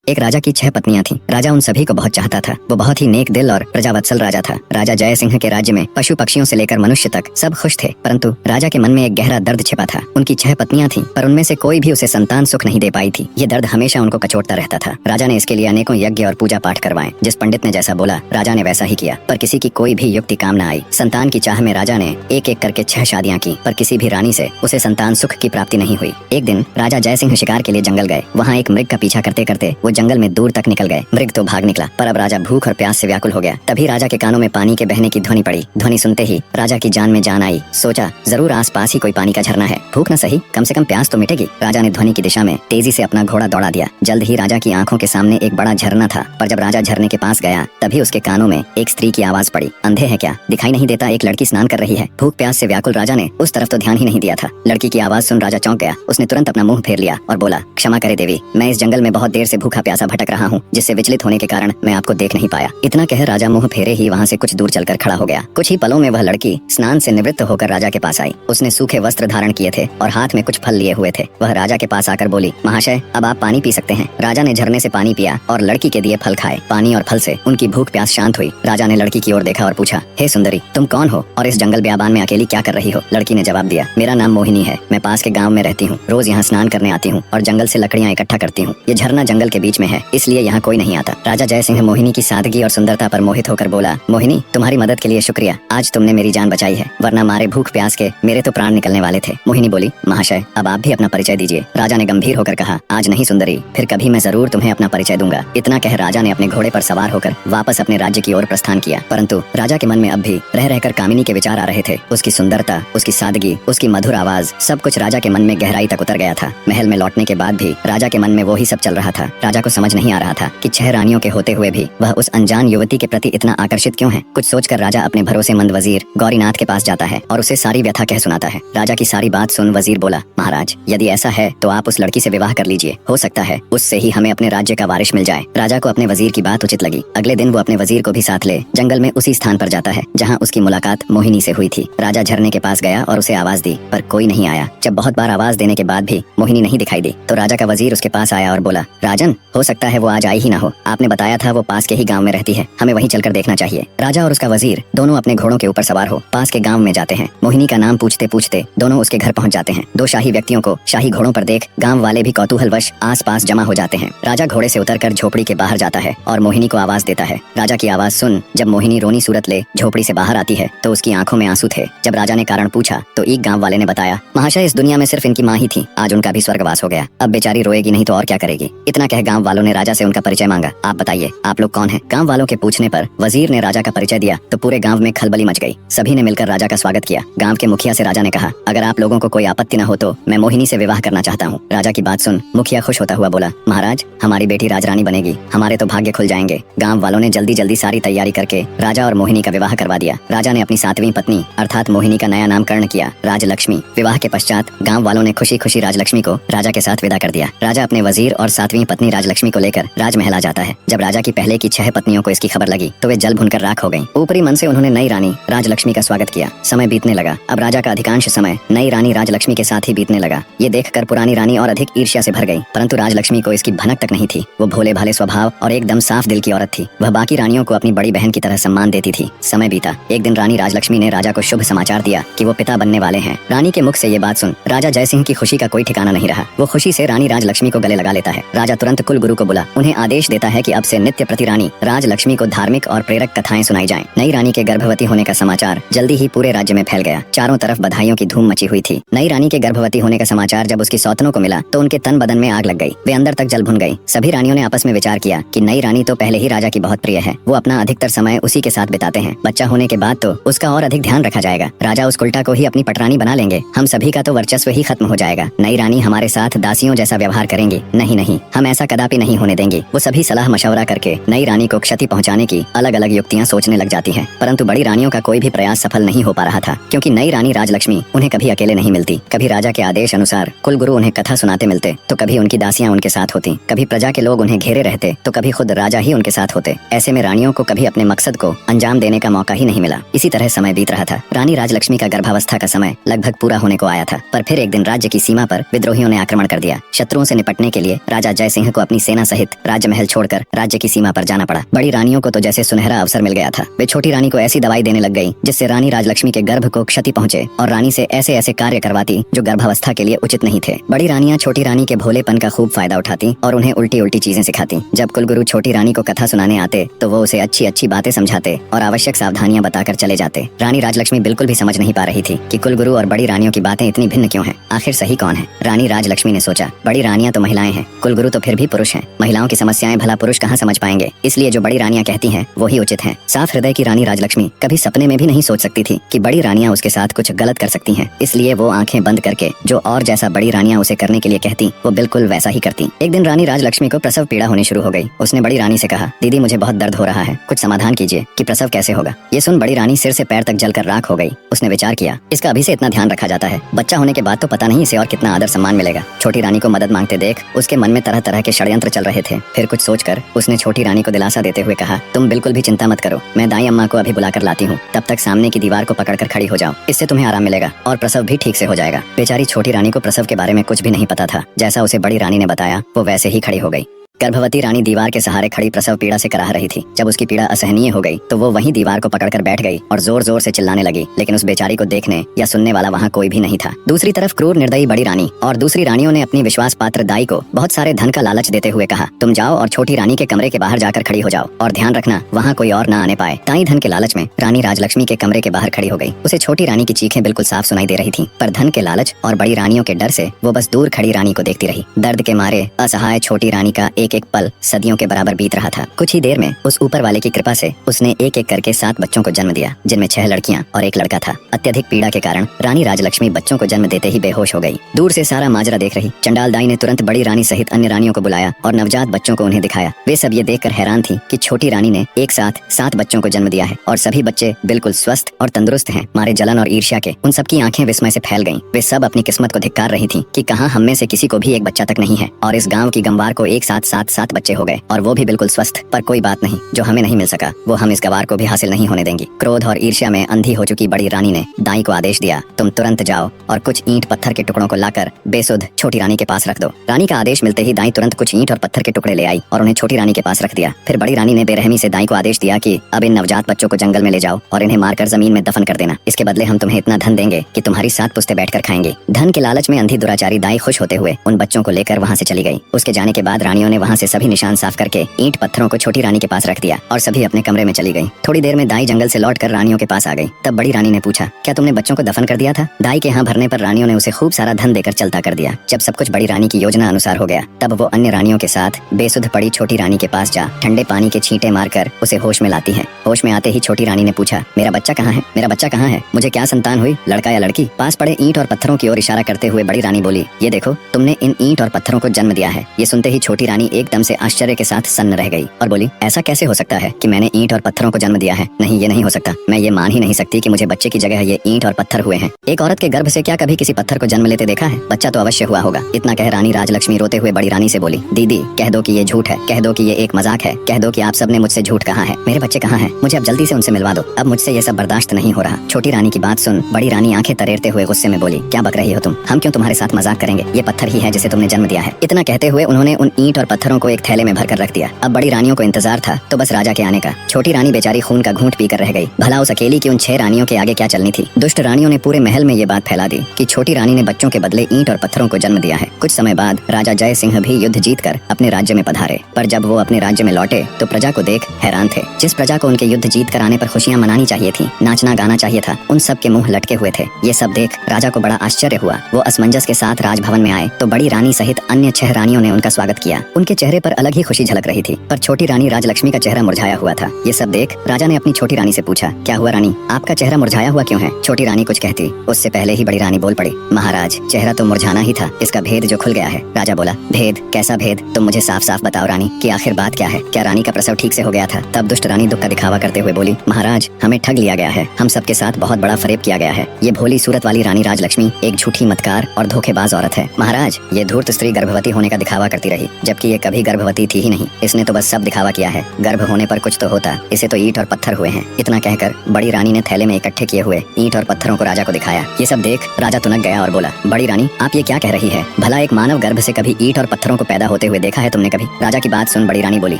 एक राजा की 6 पत्नियां थीं। राजा उन सभी को बहुत चाहता था। वो बहुत ही नेक दिल और प्रजावत्सल राजा था। राजा जय सिंह के राज्य में पशु पक्षियों से लेकर मनुष्य तक सब खुश थे, परंतु राजा के मन में एक गहरा दर्द छिपा था। उनकी 6 पत्नियां थीं, पर उनमें से कोई भी उसे संतान सुख नहीं दे पाई थी। ये दर्द हमेशा उनको कचोटता रहता था। राजा ने इसके लिए अनेकों यज्ञ और पूजा पाठ करवाए। जिस पंडित ने जैसा बोला राजा ने वैसा ही किया, पर किसी की कोई भी युक्ति काम न आई। संतान की चाह में राजा ने एक एक करके 6 शादियां की, पर किसी भी रानी से उसे संतान सुख की प्राप्ति नहीं हुई। एक दिन राजा जय सिंह शिकार के लिए जंगल गए। वहाँ एक मृग का पीछा करते करते वो जंगल में दूर तक निकल गए। मृग तो भाग निकला, पर अब राजा भूख और प्यास से व्याकुल हो गया। तभी राजा के कानों में पानी के बहने की ध्वनि पड़ी। ध्वनि सुनते ही राजा की जान में जान आई। सोचा जरूर आसपास ही कोई पानी का झरना है, भूख न सही कम से कम प्यास तो मिटेगी। राजा ने ध्वनि की दिशा में तेजी से अपना घोड़ा दौड़ा दिया। जल्द ही राजा की आंखों के सामने एक बड़ा झरना था, पर जब राजा झरने के पास गया तभी उसके कानों में एक स्त्री की आवाज पड़ी। अंधे हैं क्या, दिखाई नहीं देता एक लड़की स्नान कर रही है। भूख प्यास से व्याकुल राजा ने उस तरफ तो ध्यान ही नहीं दिया था। लड़की की आवाज सुन राजा चौंक गया। उसने तुरंत अपना मुंह फेर लिया और बोला, क्षमा करे देवी, मैं इस जंगल में बहुत देर से भूखा प्यासा भटक रहा हूँ, जिससे विचलित होने के कारण मैं आपको देख नहीं पाया। इतना कह राजा मुंह फेरे ही वहाँ से कुछ दूर चलकर खड़ा हो गया। कुछ ही पलों में वह लड़की स्नान से निवृत्त होकर राजा के पास आई। उसने सूखे वस्त्र धारण किए थे और हाथ में कुछ फल लिए हुए थे। वह राजा के पास आकर बोली, महाशय अब आप पानी पी सकते हैं। राजा ने झरने से पानी पिया और लड़की के दिए फल खाए। पानी और फल से उनकी भूख प्यास शांत हुई। राजा ने लड़की की ओर देखा और पूछा, हे सुंदरी, तुम कौन हो और इस जंगल ब्याबान में अकेली क्या कर रही हो? लड़की ने जवाब दिया, मेरा नाम मोहिनी है, मैं पास के गाँव में रहती हूँ। रोज यहाँ स्नान करने आती हूँ और जंगल से लकड़ियाँ इकट्ठा करती हूँ। ये झरना जंगल के बीच में है, इसलिए यहाँ कोई नहीं आता। राजा जय सिंह मोहिनी की सादगी और सुंदरता पर मोहित होकर बोला, मोहिनी तुम्हारी मदद के लिए शुक्रिया, आज तुमने मेरी जान बचाई है, वरना मारे भूख प्यास के मेरे तो प्राण निकलने वाले थे। मोहिनी बोली, महाशय अब आप भी अपना परिचय दीजिए। राजा ने गंभीर होकर कहा, आज नहीं सुंदरी, फिर कभी मैं जरूर तुम्हें अपना परिचय दूंगा। इतना कह राजा ने अपने घोड़े पर सवार होकर वापस अपने राज्य की ओर प्रस्थान किया। परंतु राजा के मन में अब भी रह रहकर कामिनी के विचार आ रहे थे। उसकी सुंदरता, उसकी सादगी, उसकी मधुर आवाज, सब कुछ राजा के मन में गहराई तक उतर गया था। महल में लौटने के बाद भी राजा के मन में वो ही सब चल रहा था। राजा को समझ नहीं आ रहा था कि 6 रानियों के होते हुए भी वह उस अनजान युवती के प्रति इतना आकर्षित क्यों है। कुछ सोचकर राजा अपने भरोसेमंद वजीर गौरीनाथ के पास जाता है और उसे सारी व्यथा कह सुनाता है। राजा की सारी बात सुन वजीर बोला, महाराज यदि ऐसा है तो आप उस लड़की से विवाह कर लीजिए, हो सकता है उससे ही हमें अपने राज्य का वारिश मिल जाए। राजा को अपने वजीर की बात उचित लगी। अगले दिन वो अपने वजीर को भी साथ ले जंगल में उसी स्थान पर जाता है जहाँ उसकी मुलाकात मोहिनी से हुई थी। राजा झरने के पास गया और उसे आवाज दी, पर कोई नहीं आया। जब बहुत बार आवाज देने के बाद भी मोहिनी नहीं दिखाई दी तो राजा का वजीर उसके पास आया और बोला, राजन हो सकता है वो आज आई ही ना हो, आपने बताया था वो पास के ही गाँव में रहती है, हमें वहीं चलकर देखना चाहिए। राजा और उसका वजीर दोनों अपने घोड़ों के ऊपर सवार हो पास के गांव में जाते हैं। मोहिनी का नाम पूछते पूछते दोनों उसके घर पहुंच जाते हैं। 2 शाही व्यक्तियों को शाही घोड़ों पर देख गांव वाले भी कौतूहलवश आसपास जमा हो जाते हैं। राजा घोड़े से उतरकर झोपड़ी के बाहर जाता है और मोहिनी को आवाज देता है। राजा की आवाज सुन जब मोहिनी रोनी सूरत ले झोपड़ी से बाहर आती है तो उसकी आंखों में आंसू थे। जब राजा ने कारण पूछा तो एक गाँव वाले ने बताया, महाशय इस दुनिया में सिर्फ इनकी माँ ही थी, आज उनका भी स्वर्गवास हो गया, अब बेचारी रोएगी नहीं तो और क्या करेगी। इतना कह गाँव वालों ने राजा से उनका परिचय मांगा। आप बताइए आप लोग कौन है? गाँव वालों के पूछने पर वजीर ने राजा का परिचय दिया तो पूरे गांव में खलबली मच गई। सभी ने मिलकर राजा का स्वागत किया। गांव के मुखिया से राजा ने कहा, अगर आप लोगों को कोई आपत्ति न हो तो मैं मोहिनी से विवाह करना चाहता हूँ। राजा की बात सुन मुखिया खुश होता हुआ बोला, महाराज हमारी बेटी राजरानी बनेगी, हमारे तो भाग्य खुल जाएंगे। गांव वालों ने जल्दी जल्दी सारी तैयारी करके राजा और मोहिनी का विवाह करवा दिया। राजा ने अपनी 7वीं पत्नी अर्थात मोहिनी का नया नामकरण किया राजलक्ष्मी। विवाह के पश्चात गाँव वालों ने खुशी खुशी राजलक्ष्मी को राजा के साथ विदा कर दिया। राजा अपने वजीर और 7वीं पत्नी राजलक्ष्मी को लेकर राजमहल आ जाता है। जब राजा की पहले की 6 पत्नियों को इसकी खबर लगी तो वे जल भुनकर राख हो गईं। ऊपरी मन से उन्होंने नई रानी राजलक्ष्मी का स्वागत किया। समय बीतने लगा। अब राजा का अधिकांश समय नई रानी राजलक्ष्मी के साथ ही बीतने लगा। ये देखकर पुरानी रानी और अधिक ईर्ष्या से भर गई, परंतु राजलक्ष्मी को इसकी भनक तक नहीं थी। वो भोले भाले स्वभाव और एकदम साफ दिल की औरत थी। वह बाकी रानियों को अपनी बड़ी बहन की तरह सम्मान देती थी। समय बीता। एक दिन रानी राजलक्ष्मी ने राजा को शुभ समाचार दिया कि वो पिता बनने वाले हैं। रानी के मुख से ये बात सुन राजा जय सिंह की खुशी का कोई ठिकाना नहीं रहा। वो खुशी से रानी राजलक्ष्मी को गले लगा लेता है। राजा तुरंत कुल गुरु को बुला उन्हें आदेश देता है कि अब से नित्य प्रति रानी राजलक्ष्मी को धार्मिक और प्रेरक कथाएं सुनाई जाएं। नई रानी के गर्भवती होने का समाचार जल्दी ही पूरे राज्य में फैल गया। चारों तरफ बधाइयों की धूम मची हुई थी। नई रानी के गर्भवती होने का समाचार जब उसकी सौतनों को मिला तो उनके तन बदन में आग लग गई। वे अंदर तक जल भुन गई। सभी रानियों ने आपस में विचार किया कि नई रानी तो पहले ही राजा की बहुत प्रिय है, वो अपना अधिकतर समय उसी के साथ बिताते हैं। बच्चा होने के बाद तो उसका और अधिक ध्यान रखा जाएगा। राजा उस उल्टा को ही अपनी पटरानी बना लेंगे। हम सभी का तो वर्चस्व ही खत्म हो जाएगा। नई रानी हमारे साथ दासियों जैसा व्यवहार करेंगी। नहीं नहीं, हम ऐसा कदापि नहीं होने देंगे। वो सभी सलाह मशवरा करके नई रानी को क्षति पहुंचाने की अलग अलग युक्तियां सोचने लग जाती हैं। परंतु बड़ी रानियों का कोई भी प्रयास सफल नहीं हो पा रहा था, क्योंकि नई रानी राजलक्ष्मी उन्हें कभी अकेले नहीं मिलती। कभी राजा के आदेश अनुसार कुलगुरु उन्हें कथा सुनाते मिलते तो कभी उनकी दासियां उनके साथ होती। कभी प्रजा के लोग उन्हें घेरे रहते तो कभी खुद राजा ही उनके साथ होते। ऐसे में रानियों को कभी अपने मकसद को अंजाम देने का मौका ही नहीं मिला। इसी तरह समय बीत रहा था। रानी राजलक्ष्मी का गर्भावस्था का समय लगभग पूरा होने को आया था, पर फिर एक दिन राज्य की सीमा पर विद्रोहियों ने आक्रमण कर दिया। शत्रुओं से निपटने के लिए राजा जय सिंह को अपनी सेना सहित राजमहल छोड़कर राज्य की सीमा पर जाना पड़ा। बड़ी रानियों को तो जैसे सुनहरा अवसर मिल गया था। वे छोटी रानी को ऐसी दवाई देने लग गई जिससे रानी राजलक्ष्मी के गर्भ को क्षति पहुंचे और रानी से ऐसे ऐसे कार्य करवाती जो गर्भावस्था के लिए उचित नहीं थे। बड़ी रानियां छोटी रानी के भोलेपन का खूब फायदा उठाती और उन्हें उल्टी उल्टी चीजें सिखाती। जब कुलगुरु छोटी रानी को कथा सुनाने आते तो वो उसे अच्छी अच्छी बातें समझाते और आवश्यक सावधानियां बताकर चले जाते। रानी राजलक्ष्मी बिल्कुल भी समझ नहीं पा रही थी कि कुलगुरु और बड़ी रानियों की बातें इतनी भिन्न क्यों हैं। आखिर सही कौन है? रानी राजलक्ष्मी ने सोचा, बड़ी रानियां तो महिलाएं हैं, कुलगुरु तो फिर भी पुरुष हैं। महिलाओं की समस्याएं भला पुरुष कहाँ समझ पाएंगे, इसलिए जो बड़ी रानियां कहती हैं वही उचित है। साफ हृदय की रानी राजलक्ष्मी कभी सपने में भी नहीं सोच सकती थी कि बड़ी रानियां उसके साथ कुछ गलत कर सकती हैं। इसलिए वो आंखें बंद करके जो और जैसा बड़ी रानियां उसे करने के लिए कहती वो बिल्कुल वैसा ही करती। एक दिन रानी राजलक्ष्मी को प्रसव पीड़ा होनी शुरू हो गई। उसने बड़ी रानी से कहा, दीदी मुझे बहुत दर्द हो रहा है, कुछ समाधान कीजिए कि प्रसव कैसे होगा। ये सुन बड़ी रानी सिर से पैर तक जलकर राख हो गई। उसने विचार किया, इसका अभी से इतना ध्यान रखा जाता है, बच्चा होने के बाद तो पता नहीं इसे और कितना आदर सम्मान मिलेगा। छोटी रानी को मदद मांगते देख उसके मन में तरह तरह के षड्यंत्र चल रहे थे। फिर कुछ सोचकर उसने छोटी रानी को दिलासा देते हुए कहा, तुम बिल्कुल भी चिंता मत करो, मैं दाई अम्मा को अभी बुलाकर लाती हूँ, तब तक सामने की दीवार को पकड़कर खड़ी हो जाओ, इससे तुम्हें आराम मिलेगा और प्रसव भी ठीक से हो जाएगा। बेचारी छोटी रानी को प्रसव के बारे में कुछ भी नहीं पता था। जैसा उसे बड़ी रानी ने बताया वो वैसे ही खड़ी हो गई। गर्भवती रानी दीवार के सहारे खड़ी प्रसव पीड़ा से कराह रही थी। जब उसकी पीड़ा असहनीय हो गई तो वो वहीं दीवार को पकड़कर बैठ गई और जोर जोर से चिल्लाने लगी, लेकिन उस बेचारी को देखने या सुनने वाला वहाँ कोई भी नहीं था। दूसरी तरफ क्रूर निर्दयी बड़ी रानी और दूसरी रानियों ने अपनी विश्वास पात्र दाई को बहुत सारे धन का लालच देते हुए कहा, तुम जाओ और छोटी रानी के कमरे के बाहर जाकर खड़ी हो जाओ और ध्यान रखना वहाँ कोई और न आने पाए। दाई धन के लालच में रानी राजलक्ष्मी के कमरे के बाहर खड़ी हो गई। उसे छोटी रानी की चीखें बिल्कुल साफ सुनाई दे रही थी, पर धन के लालच और बड़ी रानियों के डर से वो बस दूर खड़ी रानी को देखती रही। दर्द के मारे असहाय छोटी रानी का एक एक पल सदियों के बराबर बीत रहा था। कुछ ही देर में उस ऊपर वाले की कृपा से उसने एक एक करके 7 बच्चों को जन्म दिया, जिनमें 6 लड़कियां और 1 लड़का था। अत्यधिक पीड़ा के कारण रानी राजलक्ष्मी बच्चों को जन्म देते ही बेहोश हो गई। दूर से सारा माजरा देख रही चंडाल दाई ने तुरंत बड़ी रानी सहित अन्य रानियों को बुलाया और नवजात बच्चों को उन्हें दिखाया। वे सब ये देखकर हैरान थी कि छोटी रानी ने एक साथ 7 बच्चों को जन्म दिया है और सभी बच्चे बिल्कुल स्वस्थ और तंदुरुस्त हैं। मारे जलन और ईर्ष्या के उन सबकी आंखें विस्मय से फैल गईं। वे सब अपनी किस्मत को धिक्कार रही थी कि कहां हम में से किसी को भी एक बच्चा तक नहीं है और इस गांव की गंवार को एक साथ 7 बच्चे हो गए और वो भी बिल्कुल स्वस्थ। पर कोई बात नहीं, जो हमें नहीं मिल सका वो हम इस गवार को भी हासिल नहीं होने देंगी। क्रोध और ईर्ष्या में अंधी हो चुकी बड़ी रानी ने दाई को आदेश दिया, तुम तुरंत जाओ और कुछ ईंट पत्थर के टुकड़ों को लाकर बेसुध छोटी रानी के पास रख दो। रानी का आदेश मिलते ही दाई तुरंत कुछ ईंट और पत्थर के टुकड़े ले आई और उन्हें छोटी रानी के पास रख दिया। फिर बड़ी रानी ने बेरहमी से दाई को आदेश दिया कि अब इन नवजात बच्चों को जंगल में ले जाओ और इन्हें मारकर जमीन में दफन कर देना। इसके बदले हम तुम्हें इतना धन देंगे कि तुम्हारी 7 पुश्तें बैठकर खाएंगे। धन के लालच में अंधी दुराचारी दाई खुश होते हुए उन बच्चों को लेकर वहाँ से चली गई। उसके जाने के बाद रानियों ने वहाँ से सभी निशान साफ करके ईंट पत्थरों को छोटी रानी के पास रख दिया और सभी अपने कमरे में चली गई। थोड़ी देर में दाई जंगल से लौटकर रानियों के पास आ गई। तब बड़ी रानी ने पूछा, क्या तुमने बच्चों को दफन कर दिया था? दाई के यहाँ भरने पर रानियों ने उसे खूब सारा धन देकर चलता कर दिया। जब सब कुछ बड़ी रानी की योजना अनुसार हो गया तब वो अन्य रानियों के साथ बेसुध पड़ी छोटी रानी के पास जा ठंडे पानी के छींटे मारकर उसे होश में लाती है। होश में आते ही छोटी रानी ने पूछा, मेरा बच्चा कहाँ है? मेरा बच्चा कहाँ है? मुझे क्या संतान हुई, लड़का या लड़की? पास पड़े ईंट और पत्थरों की ओर इशारा करते हुए बड़ी रानी बोली, ये देखो तुमने इन ईंट और पत्थरों को जन्म दिया है। ये सुनते ही छोटी रानी एकदम से आश्चर्य के साथ सन्न रह गई और बोली, ऐसा कैसे हो सकता है कि मैंने ईंट और पत्थरों को जन्म दिया है? नहीं, ये नहीं हो सकता। मैं ये मान ही नहीं सकती कि मुझे बच्चे की जगह ये ईंट और पत्थर हुए हैं। एक औरत के गर्भ से क्या कभी किसी पत्थर को जन्म लेते देखा है? बच्चा तो अवश्य हुआ होगा। इतना कह रानी राजलक्ष्मी रोते हुए बड़ी रानी से बोली, दीदी कह दो कि ये झूठ है, कह दो कि ये एक मजाक है, कह दो कि आप सबने मुझसे झूठ कहा है। मेरे बच्चे कहाँ हैं? मुझे अब जल्दी से उनसे मिलवा दो। अब मुझसे ये सब बर्दाश्त नहीं हो रहा। छोटी रानी की बात सुन बड़ी रानी आंखें तरेरते हुए गुस्से में बोली, क्या बक रही हो तुम? हम क्यों तुम्हारे साथ मजाक करेंगे? ये पत्थर ही है जिसे तुमने जन्म दिया है। इतना कहते हुए उन्होंने उन ईंट और पत्थरों को एक थैले में भरकर रख दिया। अब बड़ी रानियों को इंतजार था तो बस राजा के आने का। छोटी रानी बेचारी खून का घूंट पीकर रह गई। भला उस अकेली की उन 6 रानियों के आगे क्या चलनी थी। दुष्ट रानियों ने पूरे महल में ये बात फैला दी कि छोटी रानी ने बच्चों के बदले ईंट और पत्थरों को जन्म दिया है। कुछ समय बाद राजा जय सिंह भी युद्ध जीतकर अपने राज्य में पधारे, पर जब वो अपने राज्य में लौटे तो प्रजा को देख हैरान थे। जिस प्रजा को उनके युद्ध जीत कर आने पर खुशियां मनानी चाहिए थी, नाचना गाना चाहिए था, उन सब के मुंह लटके हुए थे। ये सब देख राजा को बड़ा आश्चर्य हुआ। वो असमंजस के साथ राजभवन में आए तो बड़ी रानी सहित अन्य 6 रानियों ने उनका स्वागत किया। उनके चेहरे पर अलग ही खुशी झलक रही थी, पर छोटी रानी राजलक्ष्मी का चेहरा मुरझाया हुआ था। ये सब देख राजा ने अपनी छोटी रानी से पूछा, क्या हुआ रानी, आपका चेहरा मुरझाया हुआ क्यों है? छोटी रानी कुछ कहती उससे पहले ही बड़ी रानी बोल पड़ी, महाराज चेहरा तो मुरझाना ही था, इसका भेद जो खुल गया है। राजा बोला, भेद? कैसा भेद? तुम मुझे साफ साफ बताओ रानी कि आखिर बात क्या है। क्या रानी का प्रसव ठीक से हो गया था? तब दुष्ट रानी दुख का दिखावा करते हुए बोली, महाराज हमें ठग लिया गया है, हम सबके साथ बहुत बड़ा फरेब किया गया है। ये भोली सूरत वाली रानी राजलक्ष्मी एक झूठी मतकार और धोखेबाज औरत है। महाराज ये धूर्त स्त्री गर्भवती होने का दिखावा करती रही, जबकि ये कभी गर्भवती थी ही नहीं, इसने तो बस सब दिखावा किया है। गर्भ होने पर कुछ तो होता, इसे तो ईंट और पत्थर हुए हैं। इतना कहकर बड़ी रानी ने थैले में इकट्ठे किए हुए ईंट और पत्थरों को राजा को दिखाया। ये सब देख राजा तुनक गया और बोला, बड़ी रानी आप ये क्या कह रही है? भला एक मानव गर्भ से कभी ईंट और पत्थरों को पैदा होते हुए देखा है तुमने कभी? राजा की बात सुन बड़ी रानी बोली,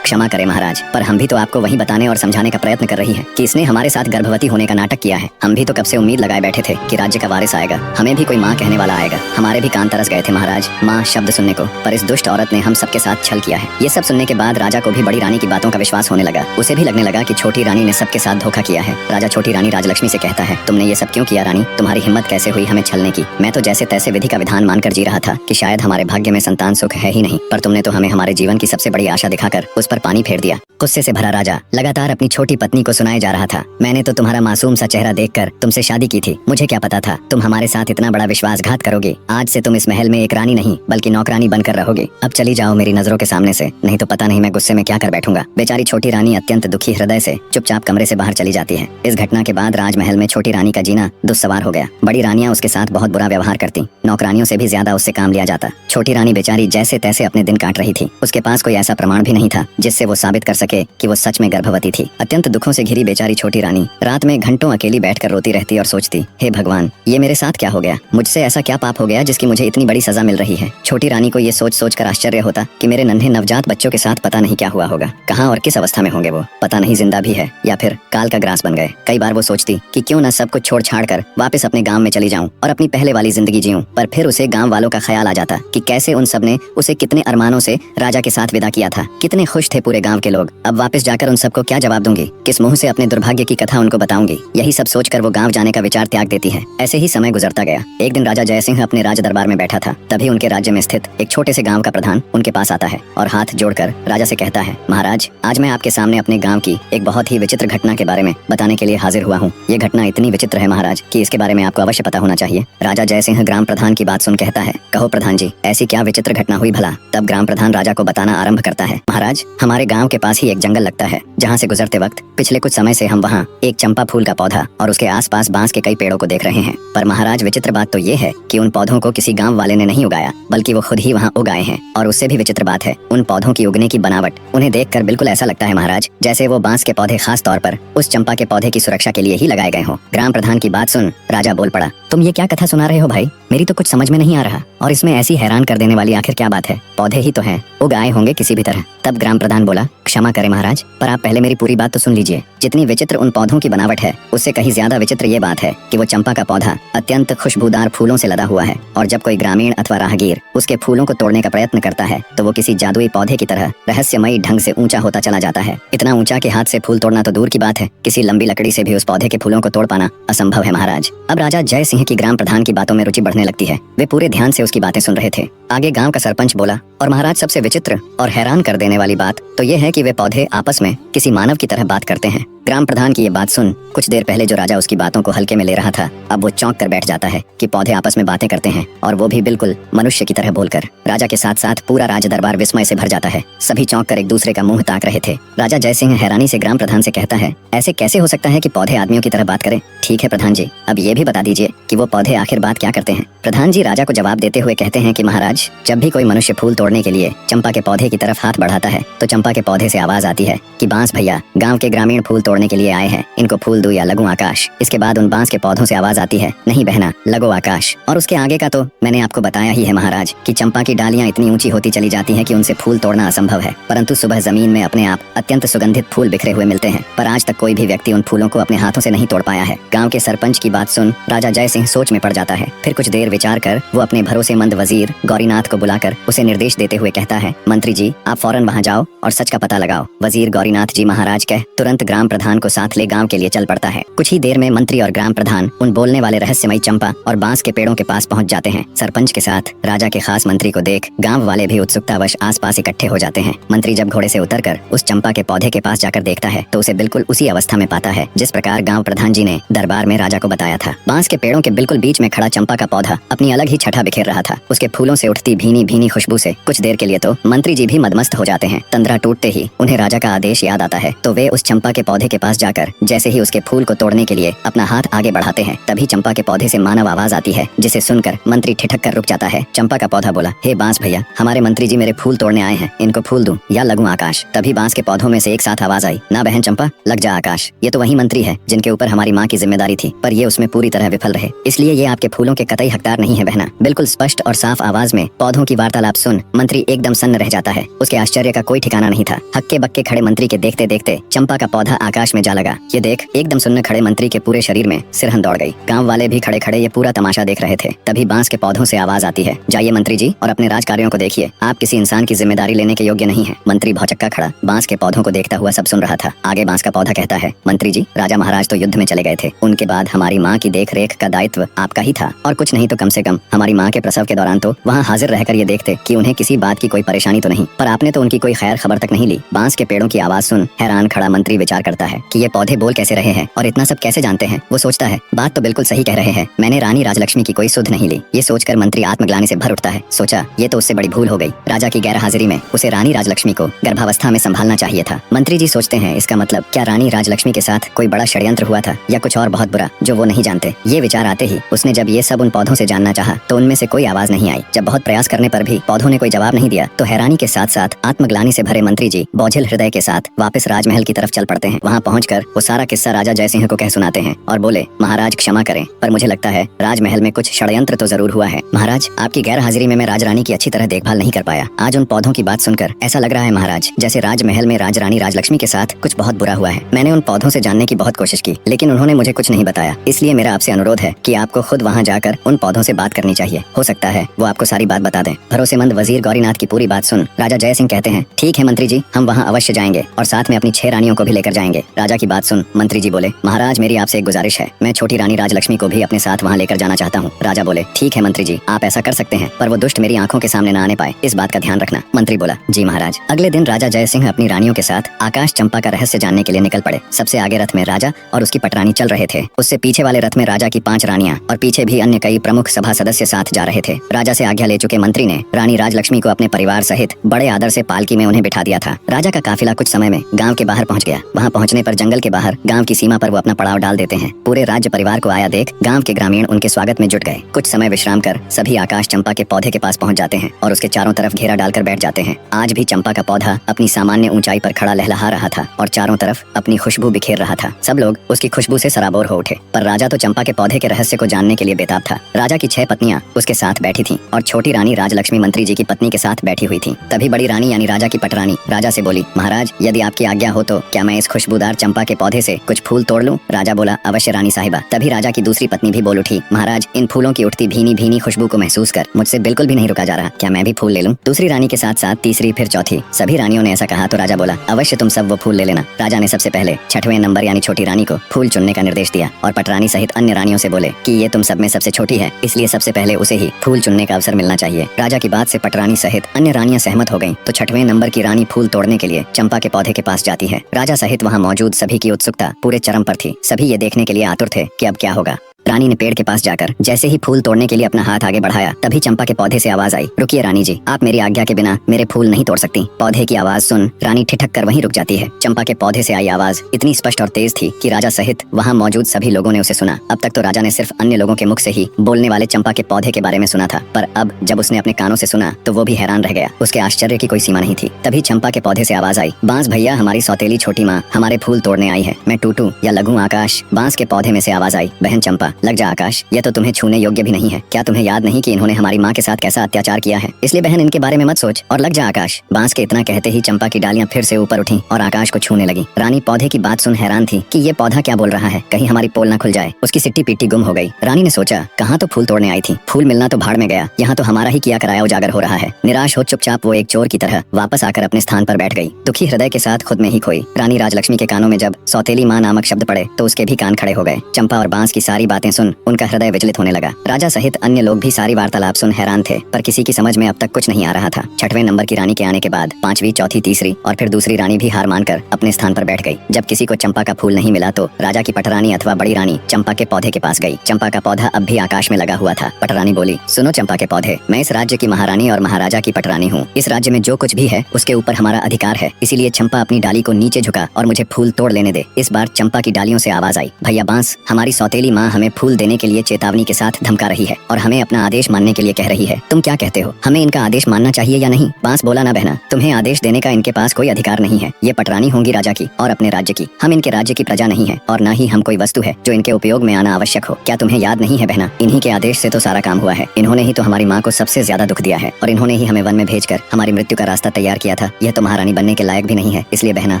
क्षमा करे महाराज, पर हम भी तो आपको वही बताने और समझाने का प्रयत्न कर रही है कि इसने हमारे साथ गर्भवती होने का नाटक किया है। हम भी तो कब से उम्मीद लगाए बैठे थे कि राज्य का वारिस आएगा, हमें भी कोई माँ कहने वाला आएगा। हमारे भी कान तरस गए थे महाराज माँ शब्द सुनने को, पर इस दुष्ट औरत ने हम सबके साथ छल किया है। ये सब सुनने के बाद राजा को भी बड़ी रानी की बातों का विश्वास होने लगा। उसे भी लगने लगा कि छोटी रानी ने सबके साथ धोखा किया है। राजा छोटी रानी राजलक्ष्मी से कहता है, तुमने ये सब क्यों किया रानी? तुम्हारी हिम्मत कैसे हुई हमें छलने की? मैं तो जैसे तैसे विधि का विधान मानकर जी रहा था कि शायद हमारे भाग्य में संतान सुख है ही नहीं, पर तुमने तो हमें हमारे जीवन की सबसे बड़ी आशा दिखाकर उस पर पानी फेर दिया। गुस्से से भरा राजा लगातार अपनी छोटी पत्नी को सुनाए जा रहा था, मैंने तो तुम्हारा मासूम सा चेहरा देखकर तुमसे शादी की थी। मुझे क्या पता था तुम हमारे साथ इतना बड़ा विश्वासघात करोगे। आज से तुम इस महल में एक रानी नहीं बल्कि नौकरानी बनकर रहोगे। अब चली जाओ मेरी नजरों के सामने से, नहीं तो पता नहीं मैं गुस्से में क्या कर बैठूंगा। बेचारी छोटी रानी अत्यंत दुखी हृदय से चुपचाप कमरे से बाहर चली जाती है। इस घटना के बाद राजमहल में छोटी रानी का जीना दुस्सवार हो गया। बड़ी रानियां उसके साथ बहुत बुरा व्यवहार करती, नौकरानियों से भी ज्यादा उससे काम लिया जाता। छोटी रानी बेचारी जैसे तैसे अपने दिन काट रही थी। उसके पास कोई ऐसा प्रमाण भी नहीं था जिससे वो साबित कर सके कि वो सच में गर्भवती थी। अत्यंत दुखों से घिरी बेचारी छोटी रानी रात में घंटों अकेली बैठकर रोती रहती और सोचती, हे भगवान, ये मेरे साथ क्या हो गया? मुझसे ऐसा क्या पाप हो गया जिसकी मुझे इतनी बड़ी सजा मिल रही है? छोटी रानी को ये सोच सोच कर आश्चर्य होता कि मेरे नन्हे नवजात बच्चों के साथ पता नहीं क्या हुआ होगा, कहाँ और किस अवस्था में होंगे वो, पता नहीं जिंदा भी है या फिर काल का ग्रास बन गए। कई बार वो सोचती कि क्यों न सब कुछ छोड़ छाड़ कर वापस अपने गांव में चली जाऊं और अपनी पहले वाली जिंदगी जीऊं, पर फिर उसे गांव वालों का ख्याल आ जाता कि कैसे उन सब ने उसे कितने अरमानों से राजा के साथ विदा किया था, कितने खुश थे पूरे गांव के लोग। अब वापस जाकर उन सबको क्या जवाब दूंगी, किस मुंह से अपने दुर्भाग्य की कथा उनको बताऊंगी? यही सब सोचकर वो गांव जाने का विचार त्याग देती है। ऐसे ही समय गुजरता गया। एक दिन राजा जयसिंह अपने राज दरबार में बैठा था, तभी उनके राज्य में स्थित एक छोटे से गांव का प्रधान उनके पास आता है और हाथ जोड़कर राजा से कहता है, महाराज, आज मैं आपके सामने अपने गांव की एक बहुत ही विचित्र घटना के बारे में बताने के लिए हाजिर हुआ हूँ। ये घटना इतनी विचित्र है महाराज कि इसके बारे में आपको अवश्य पता होना चाहिए। राजा जयसिंह ग्राम प्रधान की बात सुन कहता है, कहो प्रधान जी, ऐसी क्या विचित्र घटना हुई भला? तब ग्राम प्रधान राजा को बताना आरंभ करता है, महाराज, हमारे गाँव के पास ही एक जंगल लगता है, जहाँ से गुजरते वक्त पिछले कुछ समय से हम वहाँ एक चंपा फूल का पौधा और उसके आसपास बांस के कई पेड़ों को देख रहे हैं। पर महाराज, विचित्र बात तो ये है कि उन पौधों को किसी गांव वाले ने नहीं उगाया, बल्कि वो खुद ही वहाँ उगाए हैं। और उससे भी विचित्र बात है, उन पौधों की उगने की बनावट, उन्हें देखकर बिल्कुल ऐसा लगता है महाराज जैसे वो बांस के पौधे खास तौर पर उस चंपा के पौधे की सुरक्षा के लिए ही लगाए गए हों। ग्राम प्रधान की बात सुन राजा बोल पड़ा, तुम ये क्या कथा सुना रहे हो भाई? मेरी तो कुछ समझ में नहीं आ रहा, और इसमें ऐसी हैरान कर देने वाली आखिर क्या बात है? पौधे ही तो हैं, उगाए होंगे किसी भी तरह। तब ग्राम प्रधान बोला, क्षमा करें महाराज, पर आप पहले मेरी पूरी बात तो सुन लीजिए। जितनी विचित्र उन पौधों की बनावट है, उससे कहीं ज्यादा विचित्र ये बात है कि वो चंपा का पौधा अत्यंत खुशबूदार फूलों से लदा हुआ है, और जब कोई ग्रामीण अथवा राहगीर उसके फूलों को तोड़ने का प्रयत्न करता है तो वो किसी जादुई पौधे की तरह रहस्यमयी ढंग से ऊंचा होता चला जाता है। इतना ऊंचा कि हाथ से फूल तोड़ना तो दूर की बात है, किसी लंबी लकड़ी से भी उस पौधे के फूलों को तोड़ पाना असंभव है महाराज। अब राजा जय सिंह की ग्राम प्रधान की बातों में रुचि बढ़ने लगती है। वे पूरे ध्यान से उसकी बातें सुन रहे थे। आगे गांव का सरपंच बोला, और महाराज, सबसे विचित्र और हैरान कर देने वाली बात तो ये है कि वे पौधे आपस में किसी मानव की तरह बात करते हैं। ग्राम प्रधान की ये बात सुन कुछ देर पहले जो राजा उसकी बातों को हल्के में ले रहा था, अब वो चौंक कर बैठ जाता है कि पौधे आपस में बातें करते हैं, और वो भी बिल्कुल मनुष्य की तरह बोलकर। राजा के साथ साथ पूरा राज दरबार विस्मय से भर जाता है। सभी चौंक कर एक दूसरे का मुंह ताक रहे थे। राजा जयसिंह हैरानी से ग्राम प्रधान से कहता है, ऐसे कैसे हो सकता है कि पौधे आदमियों की तरह बात करें? ठीक है प्रधान जी, अब ये भी बता दीजिए कि वो पौधे आखिर बात क्या करते हैं? प्रधान जी राजा को जवाब देते हुए कहते हैं कि महाराज, जब भी कोई मनुष्य फूल तोड़ने के लिए चंपा के पौधे की तरफ हाथ बढ़ाता है तो चंपा के पौधे से आवाज आती है कि बांस भैया, गांव के ग्रामीण फूल तोड़ने के लिए आए हैं, इनको फूल दूं या लगूं आकाश। इसके बाद उन बांस के पौधों से आवाज आती है, नहीं बहना, लगो आकाश। और उसके आगे का तो मैंने आपको बताया ही है महाराज कि चंपा की डालियां इतनी ऊंची होती चली जाती हैं कि उनसे फूल तोड़ना असंभव है, परंतु सुबह जमीन में अपने आप अत्यंत सुगंधित फूल बिखरे हुए मिलते हैं। पर आज तक कोई भी व्यक्ति उन फूलों को अपने हाथों से नहीं तोड़ पाया है। गाँव के सरपंच की बात सुन राजा जय सिंह सोच में पड़ जाता है। फिर कुछ देर विचार कर वो अपने भरोसेमंद वजीर गौरीनाथ को बुलाकर उसे निर्देश देते हुए कहता है, मंत्री जी, आप फौरन वहाँ जाओ और सच का पता लगाओ। वजीर गौरीनाथ जी महाराज कह तुरंत ग्राम प्रधान को साथ ले गांव के लिए चल पड़ता है। कुछ ही देर में मंत्री और ग्राम प्रधान उन बोलने वाले रहस्यमयी चंपा और बांस के पेड़ों के पास पहुंच जाते हैं। सरपंच के साथ राजा के खास मंत्री को देख गांव वाले भी उत्सुकतावश आसपास इकट्ठे हो जाते हैं। मंत्री जब घोड़े से उतरकर उस चंपा के पौधे के पास जाकर देखता है तो उसे बिल्कुल उसी अवस्था में पाता है जिस प्रकार गाँव प्रधान जी ने दरबार में राजा को बताया था। बांस के पेड़ों के बिल्कुल बीच में खड़ा चंपा का पौधा अपनी अलग ही छठा बिखेर रहा था। उसके फूलों से उठती भीनी भीनी खुशबू से कुछ देर के लिए तो मंत्री जी भी मदमस्त हो जाते हैं। तंद्रा टूटते ही उन्हें राजा का आदेश याद आता है तो वे उस चंपा के पौधे के के पास जाकर जैसे ही उसके फूल को तोड़ने के लिए अपना हाथ आगे बढ़ाते हैं, तभी चंपा के पौधे से मानव आवाज आती है, जिसे सुनकर मंत्री ठिठक कर रुक जाता है। चंपा का पौधा बोला, हे बांस भैया, हमारे मंत्री जी मेरे फूल तोड़ने आए हैं, इनको फूल दूं या लगूं आकाश? तभी बांस के पौधों में से एक साथ आवाज आई, ना बहन चंपा, लग जा आकाश। ये तो वही मंत्री है जिनके ऊपर हमारी माँ की जिम्मेदारी थी, पर ये उसमें पूरी तरह विफल रहे, इसलिए ये आपके फूलों के कतई हकदार नहीं है बहना। बिल्कुल स्पष्ट और साफ आवाज में पौधों की वार्तालाप सुन मंत्री एकदम सन्न रह जाता है। उसके आश्चर्य का कोई ठिकाना नहीं था। हक्के बक्के खड़े मंत्री के देखते देखते चंपा का पौधा आकाश में जा लगा। ये देख एकदम सुन्न खड़े मंत्री के पूरे शरीर में सिरहन दौड़ गई। गांव वाले भी खड़े खड़े ये पूरा तमाशा देख रहे थे। तभी बांस के पौधों से आवाज आती है, जाइए मंत्री जी और अपने राज कार्यों को देखिए, आप किसी इंसान की जिम्मेदारी लेने के योग्य नहीं है। मंत्री भौचक्का खड़ा बांस के पौधों को देखता हुआ सब सुन रहा था। आगे बांस का पौधा कहता है, मंत्री जी, राजा महाराज तो युद्ध में चले गए थे, उनके बाद हमारी माँ की देख रेख का दायित्व आपका ही था, और कुछ नहीं तो कम से कम हमारी माँ के प्रसव के दौरान तो वहाँ हाजिर रहकर ये देखते कि उन्हें किसी बात की कोई परेशानी तो नहीं, पर आपने तो उनकी कोई खैर खबर तक नहीं ली। बांस के पेड़ों की आवाज सुन हैरान खड़ा मंत्री विचार करता है कि ये पौधे बोल कैसे रहे हैं और इतना सब कैसे जानते हैं। वो सोचता है, बात तो बिल्कुल सही कह रहे हैं, मैंने रानी राजलक्ष्मी की कोई सुध नहीं ली। ये सोचकर मंत्री आत्मग्लानि से भर उठता है। सोचा ये तो उससे बड़ी भूल हो गई, राजा की गैर हाजिरी में उसे रानी राजलक्ष्मी को गर्भावस्था में संभालना चाहिए था। मंत्री जी सोचते हैं, इसका मतलब क्या रानी राजलक्ष्मी के साथ कोई बड़ा षड्यंत्र हुआ था या कुछ और बहुत बुरा जो वो नहीं जानते। ये विचार आते ही उसने जब ये सब उन पौधों से जानना चाहा तो उनमें से कोई आवाज नहीं आई। जब बहुत प्रयास करने पर भी पौधों ने कोई जवाब नहीं दिया तो हैरानी के साथ साथ आत्मग्लानि से भरे मंत्री जी बोझिल हृदय के साथ वापस राजमहल की तरफ चल पड़ते हैं। वहाँ पहुंचकर वो सारा किस्सा राजा जयसिंह को कह सुनाते हैं और बोले, महाराज क्षमा करें, पर मुझे लगता है राजमहल में कुछ षड्यंत्र तो जरूर हुआ है। महाराज, आपकी गैर हाजिरी में मैं राजरानी की अच्छी तरह देखभाल नहीं कर पाया। आज उन पौधों की बात सुनकर ऐसा लग रहा है महाराज जैसे राजमहल में राजरानी राजलक्ष्मी के साथ कुछ बहुत बुरा हुआ है। मैंने उन पौधों से जानने की बहुत कोशिश की, लेकिन उन्होंने मुझे कुछ नहीं बताया। इसलिए मेरा आपसे अनुरोध है कि आपको खुद वहाँ जाकर उन पौधों से बात करनी चाहिए। हो सकता है वो आपको सारी बात बता दें। भरोसेमंद वजीर गौरीनाथ की पूरी बात सुन राजा जयसिंह कहते हैं, ठीक है मंत्री जी, हम वहाँ अवश्य जाएंगे और साथ में अपनी 6 रानियों को भी लेकर जाएंगे। राजा की बात सुन मंत्री जी बोले, महाराज मेरी आपसे एक गुजारिश है, मैं छोटी रानी राजलक्ष्मी को भी अपने साथ वहाँ लेकर जाना चाहता हूँ। राजा बोले, ठीक है मंत्री जी, आप ऐसा कर सकते हैं, पर वो दुष्ट मेरी आंखों के सामने न आने पाए, इस बात का ध्यान रखना। मंत्री बोला, जी महाराज। अगले दिन राजा जयसिंह अपनी रानियों के साथ आकाश चंपा का रहस्य जानने के लिए निकल पड़े। सबसे आगे रथ में राजा और उसकी पटरानी चल रहे थे। उससे पीछे वाले रथ में राजा की 5 रानियां और पीछे भी अन्य कई प्रमुख सभा सदस्य साथ जा रहे थे। राजा से आज्ञा ले चुके मंत्री ने रानी राजलक्ष्मी को अपने परिवार सहित बड़े आदर से पालकी में उन्हें बिठा दिया था। राजा का काफिला कुछ समय में गांव के बाहर पहुंच गया। वहां पहुंचने पर जंगल के बाहर गांव की सीमा पर वो अपना पड़ाव डाल देते हैं। पूरे राज्य परिवार को आया देख गांव के ग्रामीण उनके स्वागत में जुट गए। कुछ समय विश्राम कर सभी आकाश चंपा के पौधे के पास पहुंच जाते हैं और उसके चारों तरफ घेरा डालकर बैठ जाते हैं। आज भी चंपा का पौधा अपनी सामान्य ऊंचाई पर खड़ा लहलहा रहा था और चारों तरफ अपनी खुशबू बिखेर रहा था। सब लोग उसकी खुशबू से सराबोर हो उठे, पर राजा तो चंपा के पौधे के रहस्य को जानने के लिए बेताब था। राजा की 6 पत्नियां उसके साथ बैठी थीं और छोटी रानी राजलक्ष्मी मंत्री जी की पत्नी के साथ बैठी हुई थी। तभी बड़ी रानी यानी राजा की पटरानी राजा से बोली, महाराज यदि आपकी आज्ञा हो तो क्या मैं इस खुशबूदार चंपा के पौधे से कुछ फूल तोड़ लूं? राजा बोला, अवश्य रानी साहिबा। तभी राजा की दूसरी पत्नी भी बोल उठी, महाराज इन फूलों की उठती भीनी भीनी खुशबू को महसूस कर मुझसे बिल्कुल भी नहीं रुका जा रहा, क्या मैं भी फूल ले लूं? दूसरी रानी के साथ साथ तीसरी फिर चौथी सभी रानियों ने ऐसा कहा तो राजा बोला, अवश्य तुम सब वो फूल ले लेना। राजा ने सबसे पहले 6वें नंबर यानी छोटी रानी को फूल चुनने का निर्देश दिया और पटरानी सहित अन्य रानियों से बोले कि ये तुम सब में सबसे छोटी है, इसलिए सबसे पहले उसे ही फूल चुनने का अवसर मिलना चाहिए। राजा की बात से पटरानी सहित अन्य रानियां सहमत हो गईं, तो 6वें नंबर की रानी फूल तोड़ने के लिए चंपा के पौधे के पास जाती है। राजा सहित वहां मौजूद सभी की उत्सुकता पूरे चरम पर थी। सभी ये देखने के लिए आतुर थे कि अब क्या होगा। रानी ने पेड़ के पास जाकर जैसे ही फूल तोड़ने के लिए अपना हाथ आगे बढ़ाया, तभी चंपा के पौधे से आवाज आई, रुकिए रानी जी, आप मेरी आज्ञा के बिना मेरे फूल नहीं तोड़ सकती। पौधे की आवाज सुन रानी ठिठक कर वहीं रुक जाती है। चंपा के पौधे से आई आवाज इतनी स्पष्ट और तेज थी कि राजा सहित वहाँ मौजूद सभी लोगों ने उसे सुना। अब तक तो राजा ने सिर्फ अन्य लोगों के मुख से ही बोलने वाले चंपा के पौधे के बारे में सुना था, पर अब जब उसने अपने कानों से सुना तो वो भी हैरान रह गया। उसके आश्चर्य की कोई सीमा नहीं थी। तभी चंपा के पौधे से आवाज आई, बांस भैया, हमारी सौतेली छोटी माँ हमारे फूल तोड़ने आई है, मैं टूटू या लगूं आकाश? बांस के पौधे में से आवाज आई, बहन चंपा लग जा आकाश, यह तो तुम्हें छूने योग्य भी नहीं है। क्या तुम्हें याद नहीं कि इन्होंने हमारी माँ के साथ कैसा अत्याचार किया है? इसलिए बहन इनके बारे में मत सोच और लग जा आकाश। बांस के इतना कहते ही चंपा की डालियां फिर से ऊपर उठी और आकाश को छूने लगी। रानी पौधे की बात सुन हैरान थी कि ये पौधा क्या बोल रहा है, कहीं हमारी पोल न खुल जाए। उसकी सिट्टी पिट्टी गुम हो गई। रानी ने सोचा, कहाँ तो फूल तोड़ने आई थी, फूल मिलना तो भाड़ में गया, यहाँ तो हमारा ही किया कराया उजागर हो रहा है। निराश हो चुपचाप वो एक चोर की तरह वापस आकर अपने स्थान पर बैठ गई, दुखी हृदय के साथ खुद में ही खोई। रानी राजलक्ष्मी के कानों में जब सौतेली माँ नामक शब्द पड़े तो उसके भी कान खड़े हो गए। चंपा और बांस की सारी बातें बातें सुन उनका हृदय विचलित होने लगा। राजा सहित अन्य लोग भी सारी वार्तालाप सुन हैरान थे, पर किसी की समझ में अब तक कुछ नहीं आ रहा था। 6वें नंबर की रानी के आने के बाद 5वीं, चौथी, तीसरी और फिर दूसरी रानी भी हार मानकर अपने स्थान पर बैठ गई। जब किसी को चंपा का फूल नहीं मिला तो राजा की पटरानी अथवा बड़ी रानी चंपा के पौधे के पास गई। चंपा का पौधा अब भी आकाश में लगा हुआ था। पटरानी बोली, सुनो चंपा के पौधे, मैं इस राज्य की महारानी और महाराजा की पटरानी हूँ। इस राज्य में जो कुछ भी है उसके ऊपर हमारा अधिकार है, इसीलिए चंपा अपनी डाली को नीचे झुका और मुझे फूल तोड़ लेने दे। इस बार चंपा की डालियों से आवाज आई, भैया बांस, हमारी सौतेली माँ हमें फूल देने के लिए चेतावनी के साथ धमका रही है और हमें अपना आदेश मानने के लिए कह रही है। तुम क्या कहते हो, हमें इनका आदेश मानना चाहिए या नहीं? बांस बोला, ना बहना, तुम्हें आदेश देने का इनके पास कोई अधिकार नहीं है। ये पटरानी होंगी राजा की और अपने राज्य की। हम इनके राज्य की प्रजा नहीं है और न ही हम कोई वस्तु है जो इनके उपयोग में आना आवश्यक हो। क्या तुम्हें याद नहीं है बहना, इन्हीं के आदेश से तो सारा काम हुआ है। इन्होंने ही तो हमारी माँ को सबसे ज्यादा दुख दिया है और इन्होंने ही हमें वन में भेजकर हमारी मृत्यु का रास्ता तैयार किया था। यह तो महारानी बनने के लायक भी नहीं है, इसलिए बहना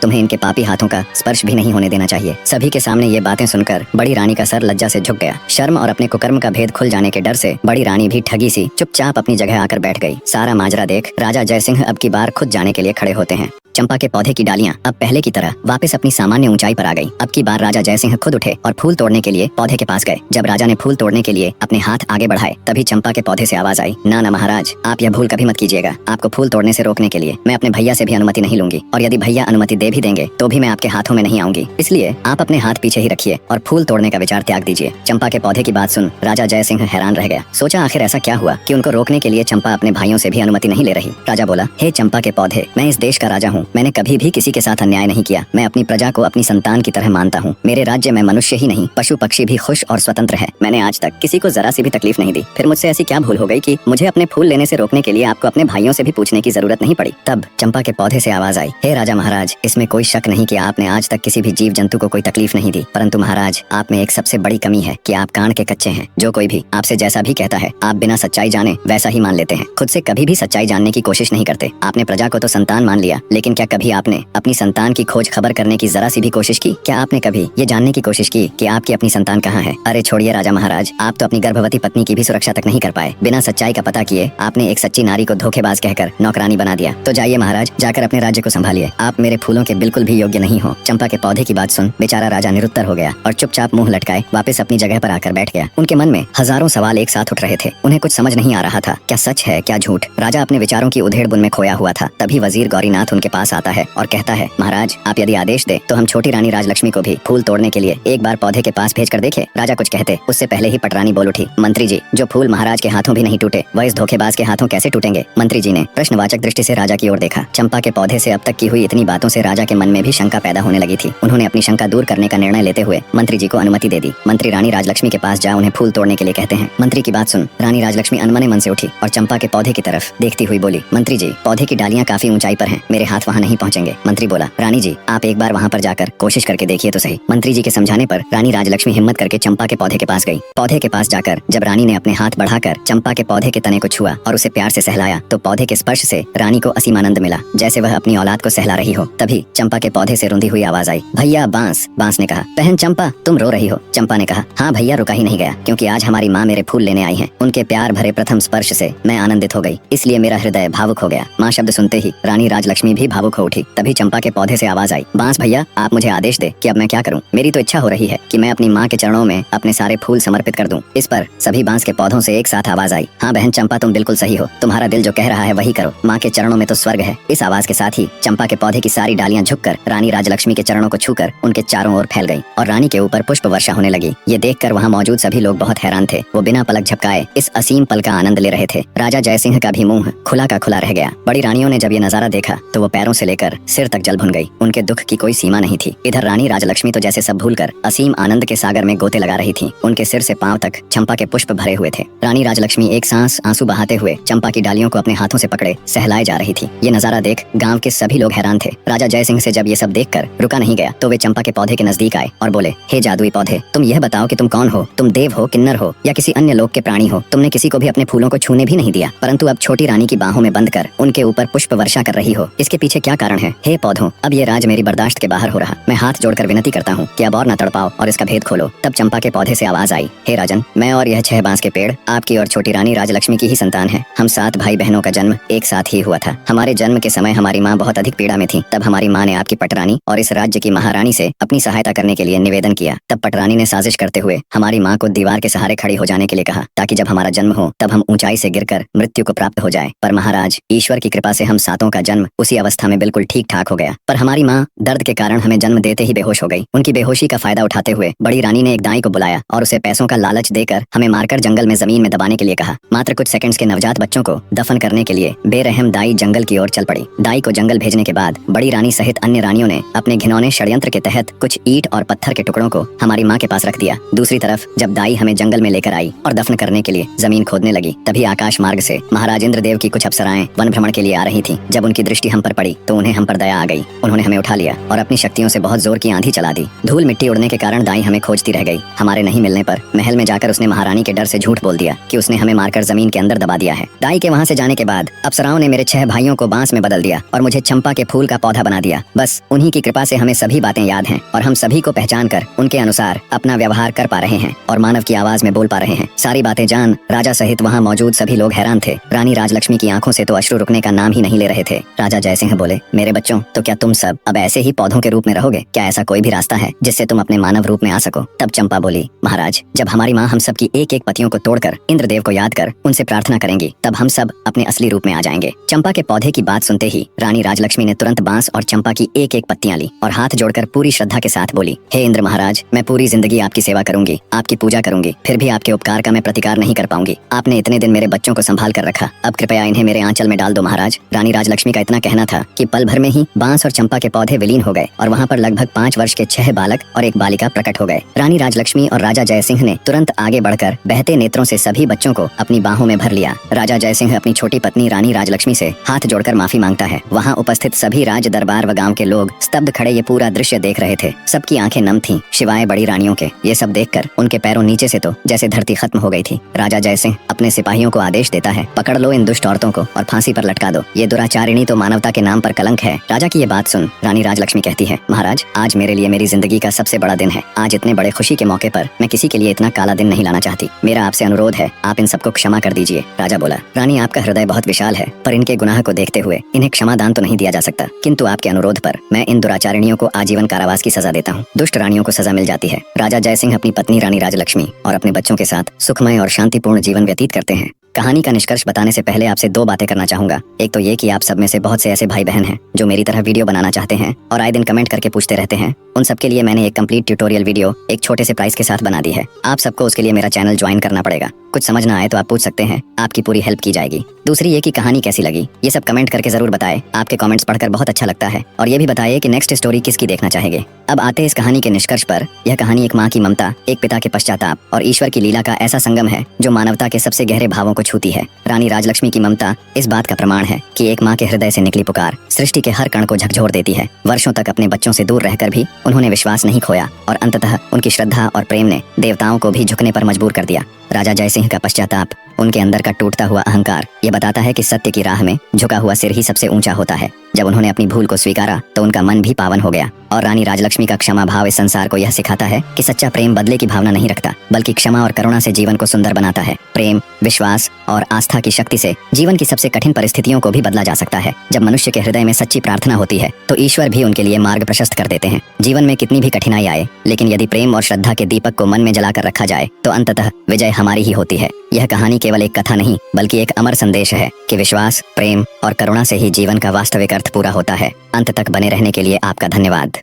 तुम्हें इनके पापी हाथों का स्पर्श भी नहीं होने देना चाहिए। सभी के सामने ये बातें सुनकर बड़ी रानी का सर लज्जा से झुक गया। शर्म और अपने कुकर्म का भेद खुल जाने के डर से बड़ी रानी भी ठगी सी चुपचाप अपनी जगह आकर बैठ गई। सारा माजरा देख राजा जयसिंह अब की बार खुद जाने के लिए खड़े होते हैं। चंपा के पौधे की डालियां अब पहले की तरह वापस अपनी सामान्य ऊंचाई पर आ गई। अब की बार राजा जयसिंह खुद उठे और फूल तोड़ने के लिए पौधे के पास गए। जब राजा ने फूल तोड़ने के लिए अपने हाथ आगे बढ़ाए तभी चंपा के पौधे से आवाज आई, ना ना महाराज, आप यह भूल कभी मत कीजिएगा। आपको फूल तोड़ने से रोकने के लिए मैं अपने भैया से भी अनुमति नहीं लूंगी और यदि भैया अनुमति दे भी देंगे तो भी मैं आपके हाथों में नहीं आऊंगी। इसलिए आप अपने हाथ पीछे ही रखिए और फूल तोड़ने का विचार त्याग दीजिए। चंपा के पौधे की बात सुन राजा जयसिंह हैरान रह गया। सोचा आखिर ऐसा क्या हुआ कि उनको रोकने के लिए चंपा अपने भाइयों से भी अनुमति नहीं ले रही। राजा बोला, हे चंपा के पौधे, मैं इस देश का राजा हूँ। मैंने कभी भी किसी के साथ अन्याय नहीं किया। मैं अपनी प्रजा को अपनी संतान की तरह मानता हूँ। मेरे राज्य में मनुष्य ही नहीं पशु पक्षी भी खुश और स्वतंत्र है। मैंने आज तक किसी को जरा सी भी तकलीफ नहीं दी। फिर मुझसे ऐसी क्या भूल हो गई कि मुझे अपने फूल लेने से रोकने के लिए आपको अपने भाइयों से भी पूछने की जरूरत नहीं पड़ी। तब चंपा के पौधे से आवाज आई, हे राजा महाराज, इसमें कोई शक नहीं कि आपने आज तक किसी भी जीव जंतु को कोई तकलीफ नहीं दी, परंतु महाराज आप में एक सबसे बड़ी कमी है कि आप कान के कच्चे हैं। जो कोई भी आपसे जैसा भी कहता है आप बिना सच्चाई जाने वैसा ही मान लेते हैं। खुद से कभी भी सच्चाई जानने की कोशिश नहीं करते। आपने प्रजा को तो संतान मान लिया, लेकिन क्या कभी आपने अपनी संतान की खोज खबर करने की जरा सी भी कोशिश की? क्या आपने कभी ये जानने की कोशिश की कि आपकी अपनी संतान कहाँ है? अरे छोड़िए राजा महाराज, आप तो अपनी गर्भवती पत्नी की भी सुरक्षा तक नहीं कर पाए। बिना सच्चाई का पता किए आपने एक सच्ची नारी को धोखेबाज कहकर नौकरानी बना दिया। तो जाइए महाराज, जाकर अपने राज्य को संभालिए। आप मेरे फूलों के बिल्कुल भी योग्य नहीं हो। चंपा के पौधे की बात सुन बेचारा राजा निरुत्तर हो गया और चुपचाप मुंह लटकाए वापस अपनी जगह पर आकर बैठ गया। उनके मन में हजारों सवाल एक साथ उठ रहे थे। उन्हें कुछ समझ नहीं आ रहा था, क्या सच है क्या झूठ। राजा अपने विचारों की उधेड़-बुन में खोया हुआ था। तभी वजीर गौरीनाथ उनके पास आता है और कहता है, महाराज आप यदि आदेश दे तो हम छोटी रानी राजलक्ष्मी को भी फूल तोड़ने के लिए एक बार पौधे के पास भेज कर देखे। राजा कुछ कहते उससे पहले ही पटरानी बोल उठी, मंत्री जी, जो फूल महाराज के हाथों भी नहीं टूटे वह इस धोखेबाज के हाथों कैसे टूटेंगे? मंत्री जी ने प्रश्नवाचक दृष्टि से राजा की ओर देखा। चंपा के पौधे से अब तक की हुई इतनी बातों से राजा के मन में भी शंका पैदा होने लगी थी। उन्होंने अपनी शंका दूर करने का निर्णय लेते हुए मंत्री जी को अनुमति दे दी। मंत्री रानी राजलक्ष्मी के पास जा उन्हें फूल तोड़ने के लिए कहते हैं। मंत्री की बात सुन रानी राजलक्ष्मी अनमने मन से उठी और चंपा के पौधे की तरफ देखती हुई बोली, मंत्री जी, पौधे की डालियां काफी ऊंचाई पर हैं, मेरे हाथ वहां नहीं पहुंचेंगे। मंत्री बोला, रानी जी आप एक बार वहां पर जाकर कोशिश करके देखिए तो सही। मंत्री जी के समझाने पर रानी राजलक्ष्मी हिम्मत करके चंपा के पौधे के पास गई। पौधे के पास जाकर जब रानी ने अपने हाथ बढ़ाकर चंपा के पौधे के तने को छुआ और उसे प्यार से सहलाया तो पौधे के स्पर्श से रानी को असीम आनंद मिला, जैसे वह अपनी औलाद को सहला रही हो। तभी चंपा के पौधे से रुंधी हुई आवाज आई, भैया बांस। बांस ने कहा, बहन चंपा तुम रो रही हो? चंपा ने कहा, हाँ भैया, रुका ही नहीं गया, क्योंकि आज हमारी माँ मेरे फूल लेने आई है। उनके प्यार भरे प्रथम स्पर्श से मैं आनंदित हो गई, इसलिए मेरा हृदय भावुक हो गया। माँ शब्द सुनते ही रानी राजलक्ष्मी भी भावुक हो उठी। तभी चंपा के पौधे से आवाज आई, बांस भैया आप मुझे आदेश दे कि अब मैं क्या करूं? मेरी तो इच्छा हो रही है कि मैं अपनी माँ के चरणों में अपने सारे फूल समर्पित कर दूं। इस पर सभी बांस के पौधों से एक साथ आवाज आई, हाँ बहन चंपा तुम बिल्कुल सही हो, तुम्हारा दिल जो कह रहा है वही करो, माँ के चरणों में तो स्वर्ग है। इस आवाज के साथ ही चंपा के पौधे की सारी डालियां झुककर रानी राजलक्ष्मी के चरणों को छूकर उनके चारों ओर फैल गई और रानी के ऊपर पुष्प वर्षा होने लगी। ये देखकर वहाँ मौजूद सभी लोग बहुत हैरान थे। वो बिना पलक झपकाए इस असीम पल का आनंद ले रहे थे। राजा जयसिंह का भी मुंह खुला का खुला रह गया। बड़ी रानियों ने जब ये नजारा देखा तो वो पैरों से लेकर सिर तक जल भुन गई। उनके दुख की कोई सीमा नहीं थी। इधर रानी राजलक्ष्मी तो जैसे सब भूलकर असीम आनंद के सागर में गोते लगा रही थी। उनके सिर से पांव तक चंपा के पुष्प भरे हुए थे। रानी राजलक्ष्मी एक सांस आंसू बहाते हुए चंपा की डालियों को अपने हाथों से पकड़े सहलाए जा रही थी। ये नजारा देख गांव के सभी लोग हैरान थे। राजा जयसिंह से जब ये सब देखकर रुका नहीं गया तो वे चंपा के पौधे के नजदीक आए और बोले, हे जादुई पौधे, तुम यह बताओ कि तुम कौन हो? तुम देव हो, किन्नर हो या किसी अन्य लोक के प्राणी हो? तुमने किसी को भी अपने फूलों को छूने भी नहीं दिया, परंतु अब छोटी रानी की बाहों में बंद कर उनके ऊपर पुष्प वर्षा कर रही हो। इसके पीछे क्या कारण है? हे पौधों, अब ये राज मेरी बर्दाश्त के बाहर हो रहा। मैं हाथ जोड़कर विनती करता हूँ कि अब और न तड़पाओ और इसका भेद खोलो। तब चंपा के पौधे से आवाज आई, हे राजन, मैं और यह 6 बांस के पेड़ आपकी और छोटी रानी राजलक्ष्मी की ही संतान है। हम 7 भाई बहनों का जन्म एक साथ ही हुआ था। हमारे जन्म के समय हमारी माँ बहुत अधिक पीड़ा में थी। तब हमारी माँ ने आपकी पटरानी और इस राज्य की महारानी से अपनी सहायता करने के लिए निवेदन किया। तब पटरानी ने साजिश करते करते हुए हमारी माँ को दीवार के सहारे खड़ी हो जाने के लिए कहा, ताकि जब हमारा जन्म हो तब हम ऊंचाई से गिरकर मृत्यु को प्राप्त हो जाए। पर महाराज, ईश्वर की कृपा से हम सातों का जन्म उसी अवस्था में बिल्कुल ठीक ठाक हो गया। पर हमारी माँ दर्द के कारण हमें जन्म देते ही बेहोश हो गई। उनकी बेहोशी का फायदा उठाते हुए बड़ी रानी ने एक दाई को बुलाया और उसे पैसों का लालच देकर हमें मारकर जंगल में जमीन में दबाने के लिए कहा। मात्र कुछ सेकंड्स के नवजात बच्चों को दफन करने के लिए बेरहम दाई जंगल की ओर चल पड़ी। दाई को जंगल भेजने के बाद बड़ी रानी सहित अन्य रानियों ने अपने घिनौने षड्यंत्र के तहत कुछ ईंट और पत्थर के टुकड़ों को हमारी माँ के पास रख दिया। दूसरी तरफ जब दाई हमें जंगल में लेकर आई और दफन करने के लिए जमीन खोदने लगी, तभी आकाश मार्ग से महाराज इंद्रदेव की कुछ अप्सराएं वन भ्रमण के लिए आ रही थीं। जब उनकी दृष्टि हम पर पड़ी तो उन्हें हम पर दया आ गई। उन्होंने हमें उठा लिया और अपनी शक्तियों से बहुत जोर की आंधी चला दी। धूल मिट्टी उड़ने के कारण दाई हमें खोजती रह गई। हमारे नहीं मिलने पर महल में जाकर उसने महारानी के डर से झूठ बोल दिया कि उसने हमें मारकर जमीन के अंदर दबा दिया है। दाई के वहाँ से जाने के बाद अप्सराओं ने मेरे 6 भाइयों को बांस में बदल दिया और मुझे चंपा के फूल का पौधा बना दिया। बस उन्हीं की कृपा से हमें सभी बातें याद हैं और हम सभी को पहचान कर उनके अनुसार अपना व्यवहार कर पा रहे हैं और मानव की आवाज में बोल पा रहे हैं। सारी बातें जान राजा सहित वहाँ मौजूद सभी लोग हैरान थे। रानी राजलक्ष्मी की आंखों से तो अश्रु रुकने का नाम ही नहीं ले रहे थे। राजा जयसिंह बोले, मेरे बच्चों, तो क्या तुम सब अब ऐसे ही पौधों के रूप में रहोगे? क्या ऐसा कोई भी रास्ता है जिससे तुम अपने मानव रूप में आ सको? तब चंपा बोली, महाराज, जब हमारी माँ हम सब की एक एक पत्तियों को तोड़कर इंद्रदेव को याद कर उनसे प्रार्थना करेंगी, तब हम सब अपने असली रूप में आ जाएंगे। चंपा के पौधे की बात सुनते ही रानी राजलक्ष्मी ने तुरंत बांस और चंपा की एक एक पत्तियां ली और हाथ जोड़कर पूरी श्रद्धा के साथ बोली, हे इंद्र महाराज, मैं पूरी जिंदगी आपकी सेवा करूंगी, आपकी पूजा करूंगी, फिर भी आपके उपकार का मैं प्रतिकार नहीं कर पाऊंगी। आपने इतने दिन मेरे बच्चों को संभाल कर रखा, अब कृपया इन्हें मेरे आंचल में डाल दो महाराज। रानी राजलक्ष्मी का इतना कहना था कि पल भर में ही बांस और चंपा के पौधे विलीन हो गए और वहाँ पर लगभग 5 वर्ष के 6 बालक और एक बालिका प्रकट हो गए। रानी राजलक्ष्मी और राजा जयसिंह ने तुरंत आगे बढ़कर बहते नेत्रों से सभी बच्चों को अपनी बाहों में भर लिया। राजा जयसिंह अपनी छोटी पत्नी रानी राजलक्ष्मी से हाथ जोड़कर माफी मांगता है। वहाँ उपस्थित सभी राज दरबार व गांव के लोग स्तब्ध खड़े ये पूरा दृश्य देख रहे थे। सबकी आंखें नम थीं, सिवाय बड़ी रानियों के। ये सब देखकर उनके पैरों नीचे से तो जैसे धरती खत्म हो गई थी। राजा जयसिंह अपने सिपाहियों को आदेश देता है, पकड़ लो इन दुष्ट औरतों को और फांसी पर लटका दो। ये दुराचारिणी तो मानवता के नाम पर कलंक है। राजा की ये बात सुन रानी राजलक्ष्मी कहती है, महाराज, आज मेरे लिए मेरी जिंदगी का सबसे बड़ा दिन है। आज इतने बड़े खुशी के मौके पर मैं किसी के लिए इतना काला दिन नहीं लाना चाहती। मेरा आपसे अनुरोध है, आप इन सबको क्षमा कर दीजिए। राजा बोला, रानी, आपका हृदय बहुत विशाल है, पर इनके गुनाह को देखते हुए इन्हें क्षमादान तो नहीं दिया जा सकता, किंतु आपके अनुरोध पर मैं इन दुराचारिणियों को आजीवन कारावास की सजा देता हूँ। दुष्ट रानियों को सजा मिल जाती है। राजा जयसिंह अपनी पत्नी रानी राजलक्ष्मी और अपने बच्चों के साथ सुखमय और शांतिपूर्ण जीवन व्यतीत करते हैं। कहानी का निष्कर्ष बताने से पहले आपसे 2 बातें करना चाहूंगा। एक तो ये कि आप सब में से बहुत से ऐसे भाई बहन हैं जो मेरी तरह वीडियो बनाना चाहते हैं और आए दिन कमेंट करके पूछते रहते हैं। उन सब के लिए मैंने एक कंप्लीट ट्यूटोरियल वीडियो एक छोटे से प्राइस के साथ बना दी है। आप सबको उसके लिए मेरा चैनल ज्वाइन करना पड़ेगा। कुछ समझ ना आए तो आप पूछ सकते हैं, आपकी पूरी हेल्प की जाएगी। दूसरी ये कि कहानी कैसी लगी, ये सब कमेंट करके जरूर बताएं। आपके कमेंट्स पढ़कर बहुत अच्छा लगता है। और ये भी बताइए कि नेक्स्ट स्टोरी किसकी देखना चाहेंगे। अब आते इस कहानी के निष्कर्ष पर। यह कहानी एक माँ की ममता, एक पिता के पश्चाताप और ईश्वर की लीला का ऐसा संगम है जो मानवता के सबसे गहरे भावों को छूती है। रानी राजलक्ष्मी की ममता इस बात का प्रमाण है कि एक माँ के हृदय से निकली पुकार सृष्टि के हर कण को झकझोर देती है। वर्षों तक अपने बच्चों से दूर रहकर भी उन्होंने विश्वास नहीं खोया और अंततः उनकी श्रद्धा और प्रेम ने देवताओं को भी झुकने पर मजबूर कर दिया। राजा जयसिंह का पश्चाताप, उनके अंदर का टूटता हुआ अहंकार, ये बताता है कि सत्य की राह में झुका हुआ सिर ही सबसे ऊंचा होता है। जब उन्होंने अपनी भूल को स्वीकारा तो उनका मन भी पावन हो गया। और रानी राजलक्ष्मी का क्षमा भाव इस संसार को यह सिखाता है कि सच्चा प्रेम बदले की भावना नहीं रखता, बल्कि क्षमा और करुणा से जीवन को सुंदर बनाता है। प्रेम, विश्वास और आस्था की शक्ति से जीवन की सबसे कठिन परिस्थितियों को भी बदला जा सकता है। जब मनुष्य के हृदय में सच्ची प्रार्थना होती है तो ईश्वर भी उनके लिए मार्ग प्रशस्त कर देते हैं। जीवन में कितनी भी कठिनाई आए, लेकिन यदि प्रेम और श्रद्धा के दीपक को मन में जलाकर रखा जाए तो अंततः विजय हमारी ही होती है। यह कहानी केवल एक कथा नहीं, बल्कि एक अमर संदेश है कि विश्वास, प्रेम और करुणा से ही जीवन का वास्तविक अर्थ पूरा होता है। अंत तक बने रहने के लिए आपका धन्यवाद।